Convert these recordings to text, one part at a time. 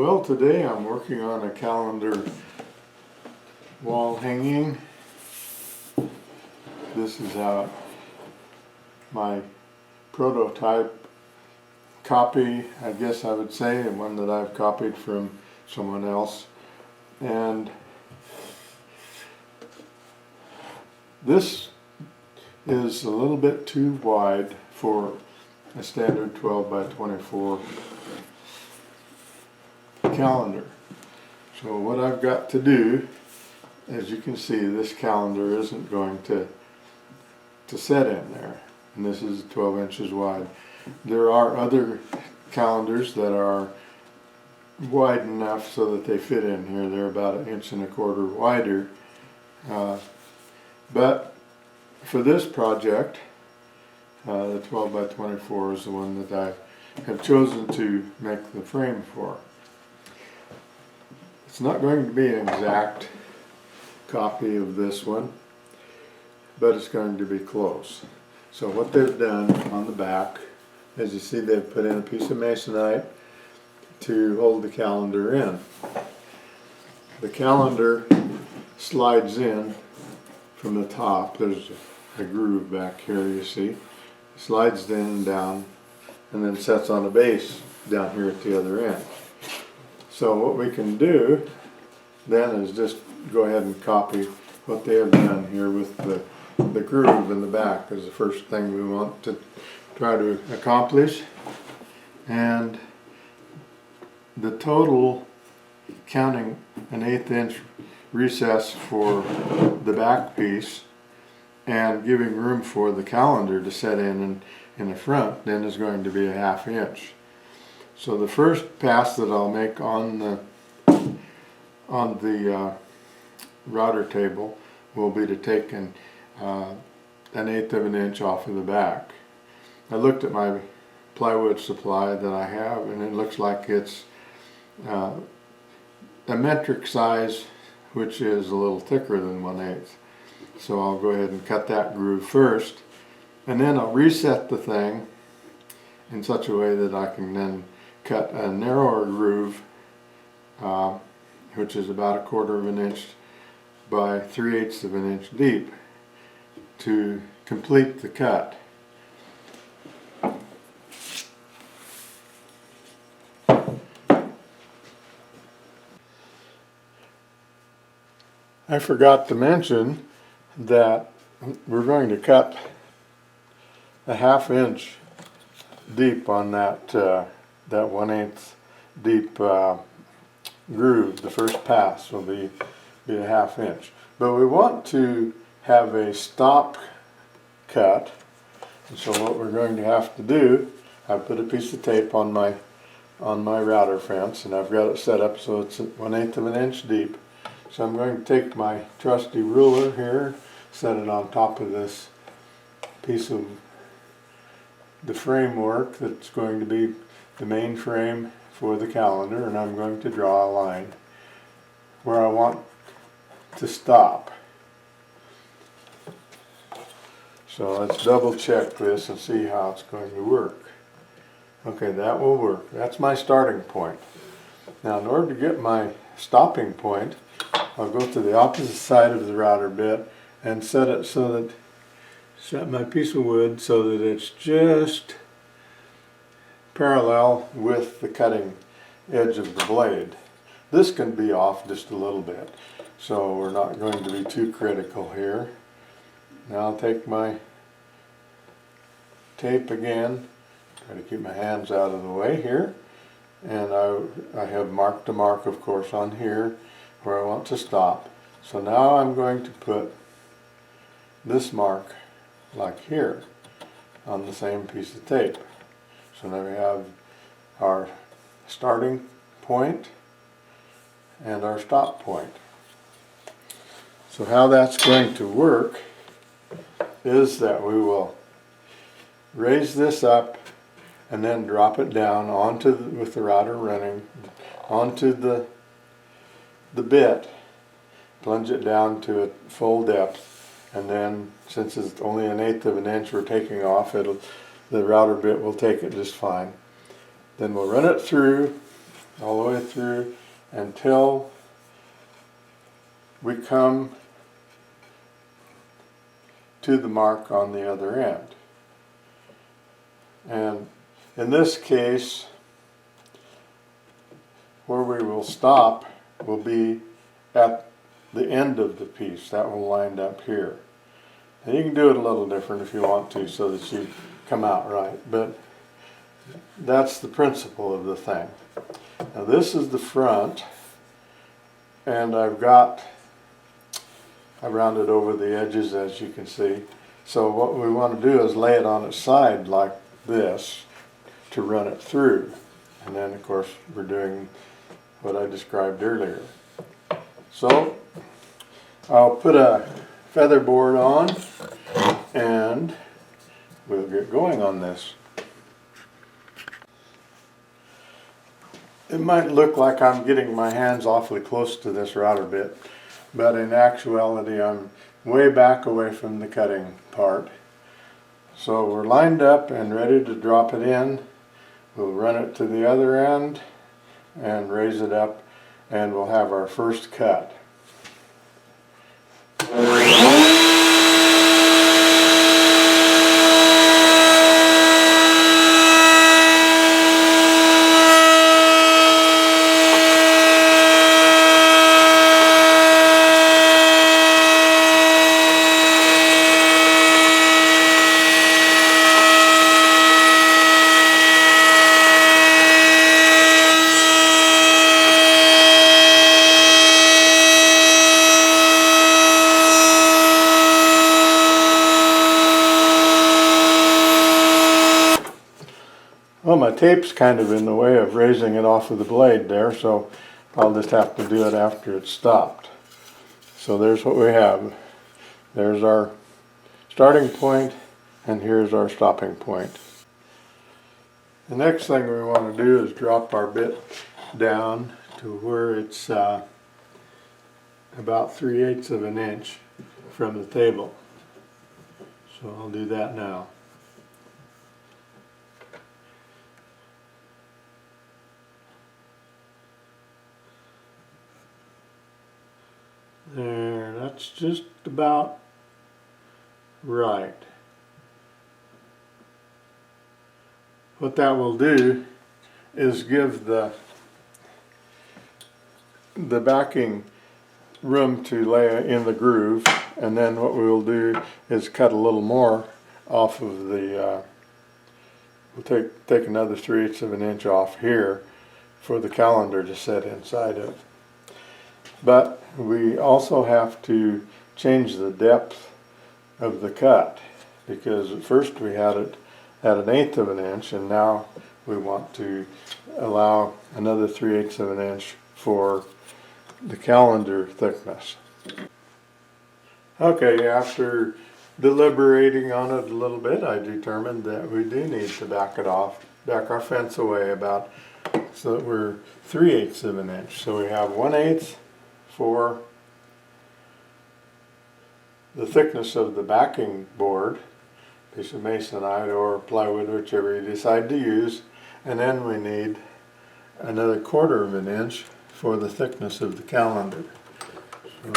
Well, today I'm working on a calendar wall hanging. This is my prototype copy, I guess I would say, and one that I've copied from someone else. And this is a little bit too wide for a standard 12 by 24 calendar. So what I've got to do, as you can see, this calendar isn't going to set in there, and this is 12 inches wide. There are other calendars that are wide enough so that they fit in here. They're about 1.25 inches wider, but for this project, the 12 by 24 is the one that I have chosen to make the frame for. It's not going to be an exact copy of this one, but it's going to be close. So what they've done on the back, as you see, they've put in a piece of masonite to hold the calendar in. The calendar slides in from the top. There's a groove back here, you see. Slides in and down, and then sets on a base down here at the other end. So what we can do then is just go ahead and copy what they have done here with the groove in the back is the first thing we want to try to accomplish. And the total, counting an 1/8 inch recess for the back piece and giving room for the calendar to set in the front, then is going to be a 1/2 inch. So the first pass that I'll make on the router table will be to take an 1/8 of an inch off of the back. I looked at my plywood supply that I have, and it looks like it's a metric size, which is a little thicker than 1/8. So I'll go ahead and cut that groove first, and then I'll reset the thing in such a way that I can then cut a narrower groove, which is about 1/4 of an inch by 3/8 of an inch deep, to complete the cut. I forgot to mention that we're going to cut a 1/2 inch deep on that 1/8 deep groove. The first pass will be a 1/2 inch, but we want to have a stop cut, and so what we're going to have to do, I've put a piece of tape on my router fence, and I've got it set up so it's 1/8 of an inch deep. So I'm going to take my trusty ruler here, set it on top of this piece of the framework that's going to be the main frame for the calendar, and I'm going to draw a line where I want to stop. So let's double check this and see how it's going to work. Okay, that will work. That's my starting point. Now, in order to get my stopping point, I'll go to the opposite side of the router bit and set it so that, set my piece of wood so that it's just parallel with the cutting edge of the blade. This can be off just a little bit, so we're not going to be too critical here. Now I'll take my tape again, try to keep my hands out of the way here, and I have marked a mark, of course, on here where I want to stop. So now I'm going to put this mark like here on the same piece of tape. So now we have our starting point and our stop point. So how that's going to work is that we will raise this up and then drop it down onto with the router running onto the bit, plunge it down to a full depth, and then since it's only 1/8 of an inch we're taking off, the router bit will take it just fine. Then we'll run it through all the way through until we come to the mark on the other end. And in this case, where we will stop will be at the end of the piece. That will line up here. And you can do it a little different if you want to, so that you come out right, but that's the principle of the thing. Now this is the front, and I rounded over the edges, as you can see. So what we want to do is lay it on its side like this to run it through. And then of course we're doing what I described earlier. So I'll put a feather board on and we'll get going on this. It might look like I'm getting my hands awfully close to this router bit, but in actuality I'm way back away from the cutting part. So we're lined up and ready to drop it in. We'll run it to the other end and raise it up, and we'll have our first cut. Well, my tape's kind of in the way of raising it off of the blade there, so I'll just have to do it after it's stopped. So there's what we have. There's our starting point, and here's our stopping point. The next thing we want to do is drop our bit down to where it's about 3/8 of an inch from the table. So I'll do that now. There, that's just about right. What that will do is give the backing room to lay in the groove, and then what we will do is cut a little more off of the, we'll take another 3/8 of an inch off here for the calendar to set inside of. But we also have to change the depth of the cut, because at first we had it at 1/8 of an inch, and now we want to allow another 3/8 of an inch for the calendar thickness. Okay, after deliberating on it a little bit, I determined that we do need to back our fence away about, so that we're 3/8 of an inch. So we have 1/8 for the thickness of the backing board, piece of masonite or plywood, whichever you decide to use, and then we need another 1/4 of an inch for the thickness of the calendar. So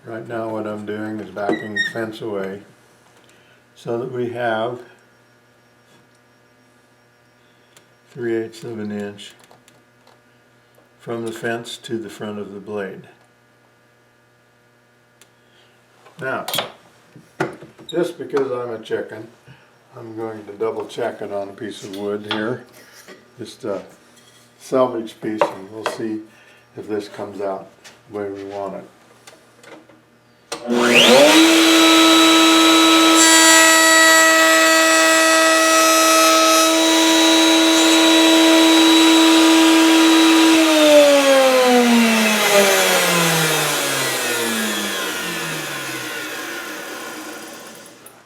right now what I'm doing is backing the fence away so that we have 3/8 of an inch from the fence to the front of the blade. Now, just because I'm a chicken, I'm going to double check it on a piece of wood here. Just a salvage piece, and we'll see if this comes out the way we want it.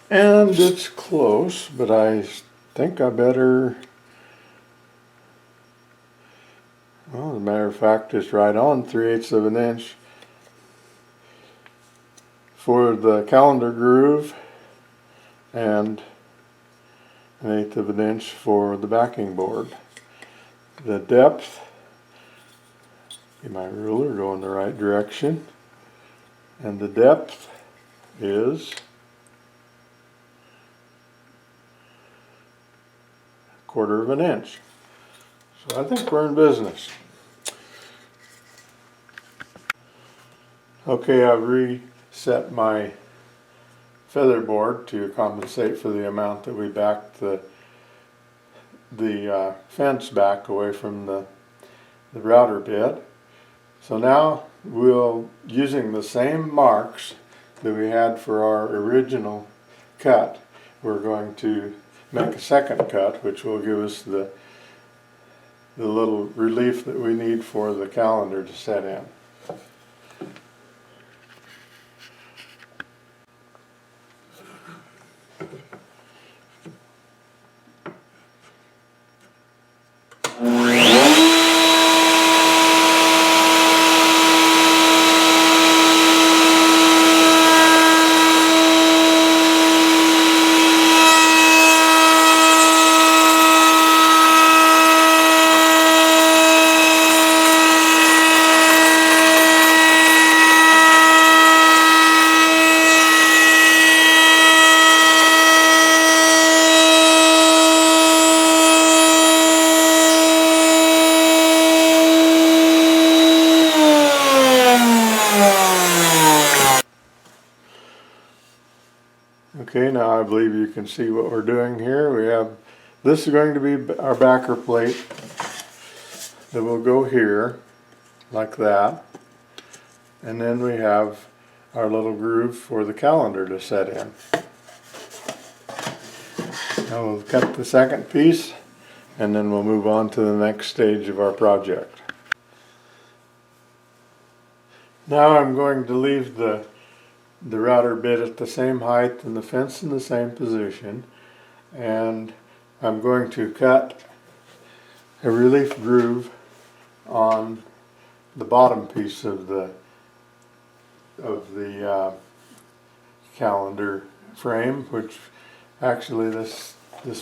And it's close, but I think I better, well, as a matter of fact, it's right on 3/8 of an inch for the calendar groove and 1/8 of an inch for the backing board. The depth Get my ruler, go in the right direction. And the depth is 1/4 of an inch. So I think we're in business. Okay, I've reset my feather board to compensate for the amount that we backed the fence back away from the router bit. So now using the same marks that we had for our original cut, we're going to make a second cut, which will give us the little relief that we need for the calendar to set in. Okay, now I believe you can see what we're doing here. This is going to be our backer plate that will go here, like that. And then we have our little groove for the calendar to set in. Now we'll cut the second piece, and then we'll move on to the next stage of our project. Now I'm going to leave the router bit at the same height and the fence in the same position, and I'm going to cut a relief groove on the bottom piece of the calendar frame, which actually this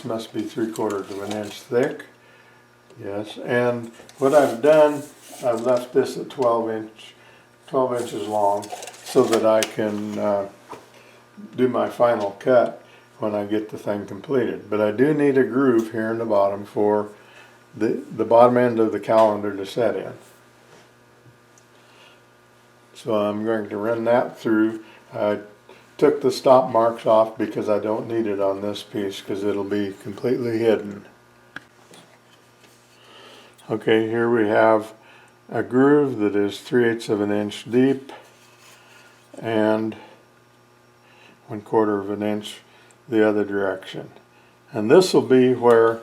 must be 3/4 of an inch thick. Yes, and what I've done, I've left this at 12 inches long, so that I can do my final cut when I get the thing completed. But I do need a groove here in the bottom for the bottom end of the calendar to set in. So I'm going to run that through. I took the stop marks off because I don't need it on this piece because it'll be completely hidden. Okay, here we have a groove that is 3/8 of an inch deep and 1/4 of an inch the other direction. And this will be where,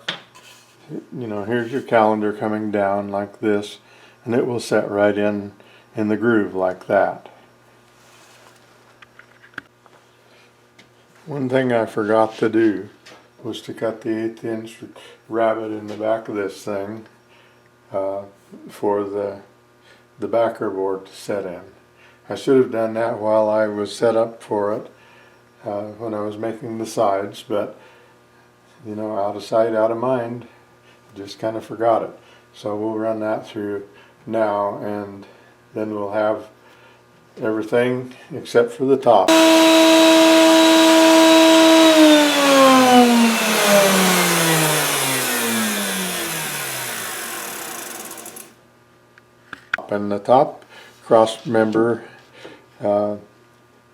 here's your calendar coming down like this, and it will set right in the groove like that. One thing I forgot to do was to cut the 1/8 inch rabbet in the back of this thing for the backer board to set in. I should have done that while I was set up for it when I was making the sides, but out of sight, out of mind, just kind of forgot it. So we'll run that through now, and then we'll have everything except for the top. And the top cross member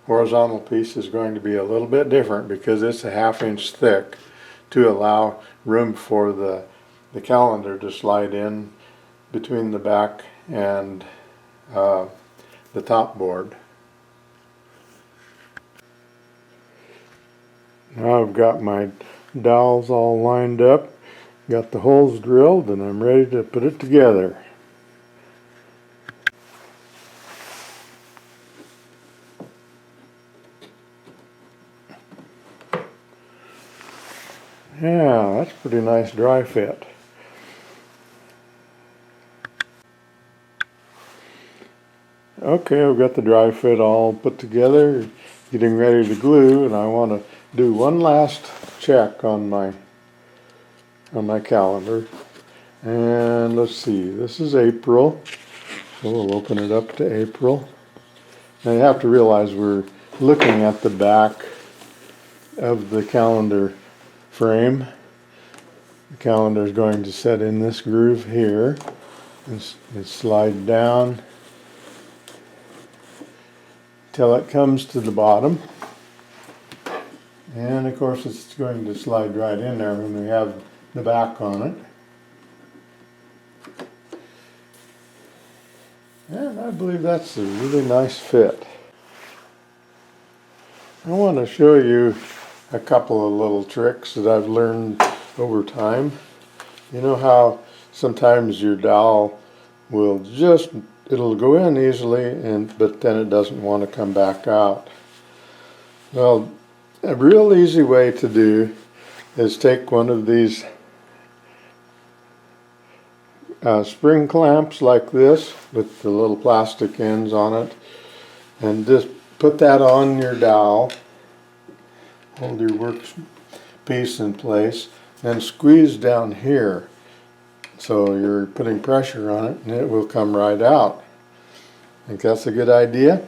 horizontal piece is going to be a little bit different because it's a 1/2 inch thick to allow room for the calendar to slide in between the back and the top board. Now I've got my dowels all lined up, got the holes drilled, and I'm ready to put it together. Yeah, that's a pretty nice dry fit. Okay, I've got the dry fit all put together, getting ready to glue, and I want to do one last check on my calendar. And let's see, this is April, So we'll open it up to April. Now you have to realize we're looking at the back of the calendar frame. The calendar is going to set in this groove here and slide down till it comes to the bottom. And of course it's going to slide right in there when we have the back on it. And I believe that's a really nice fit. I want to show you a couple of little tricks that I've learned over time. You know how sometimes your dowel will it'll go in easily, but then it doesn't want to come back out. Well, a real easy way to do is take one of these spring clamps like this with the little plastic ends on it, and just put that on your dowel, hold your workpiece in place, and squeeze down here so you're putting pressure on it and it will come right out. Think that's a good idea?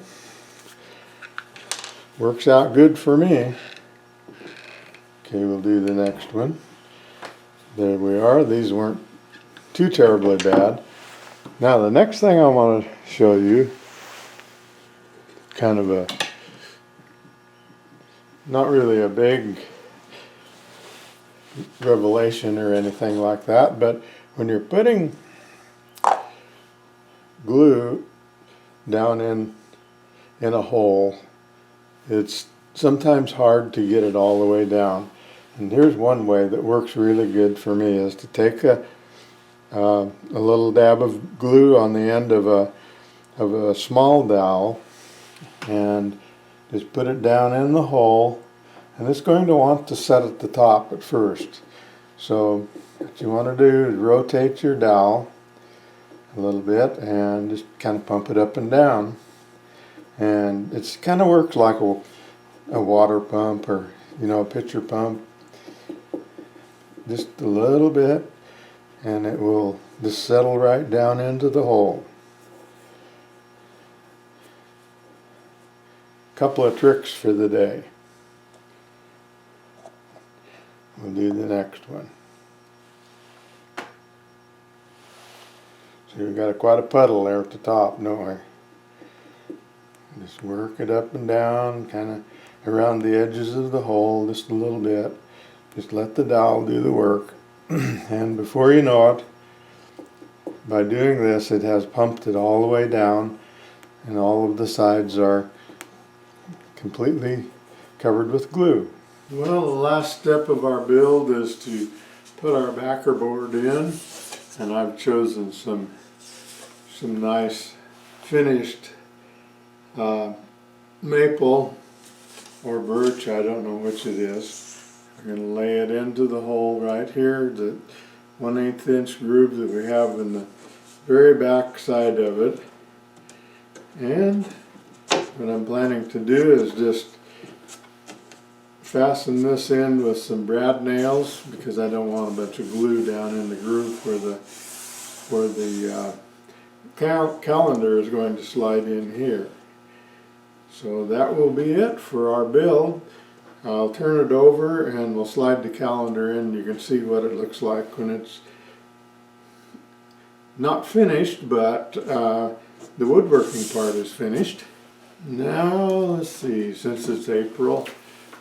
Works out good for me. Okay, we'll do the next one. There we are. These weren't too terribly bad. Now the next thing I want to show you, kind of a, not really a big revelation or anything like that, but when you're putting glue down in a hole, it's sometimes hard to get it all the way down. And here's one way that works really good for me, is to take a little dab of glue on the end of a small dowel and just put it down in the hole, and it's going to want to set at the top at first. So what you want to do is rotate your dowel a little bit and just kind of pump it up and down, and it kind of works like a water pump, or a pitcher pump, just a little bit, and it will just settle right down into the hole. Couple of tricks for the day. We'll do the next one. So we've got quite a puddle there at the top, don't we? Just work it up and down, kind of around the edges of the hole just a little bit. Just let the dowel do the work. And before you know it, by doing this, it has pumped it all the way down, and all of the sides are completely covered with glue. Well, the last step of our build is to put our backer board in, and I've chosen some nice finished maple or birch, I don't know which it is. We're going to lay it into the hole right here, the 1/8 inch groove that we have in the very back side of it. And what I'm planning to do is just fasten this in with some brad nails, because I don't want a bunch of glue down in the groove where the calendar is going to slide in here. So that will be it for our build. I'll turn it over and we'll slide the calendar in. You can see what it looks like when it's not finished, but the woodworking part is finished. Now let's see, since it's April,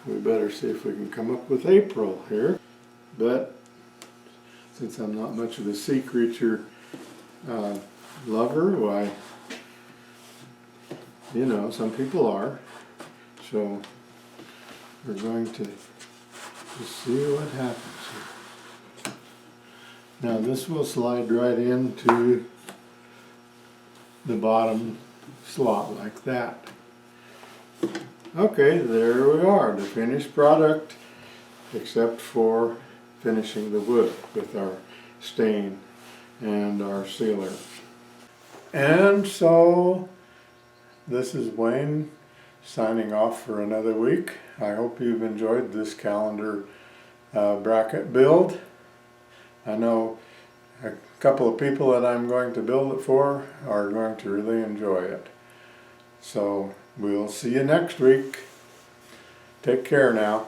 we better see if we can come up with April here. But since I'm not much of a sea creature lover, why, some people are. So we're going to just see what happens here. Now this will slide right into the bottom slot like that. Okay, there we are, the finished product, except for finishing the wood with our stain and our sealer. And so this is Wayne signing off for another week. I hope you've enjoyed this calendar bracket build. I know a couple of people that I'm going to build it for are going to really enjoy it. So we'll see you next week. Take care now.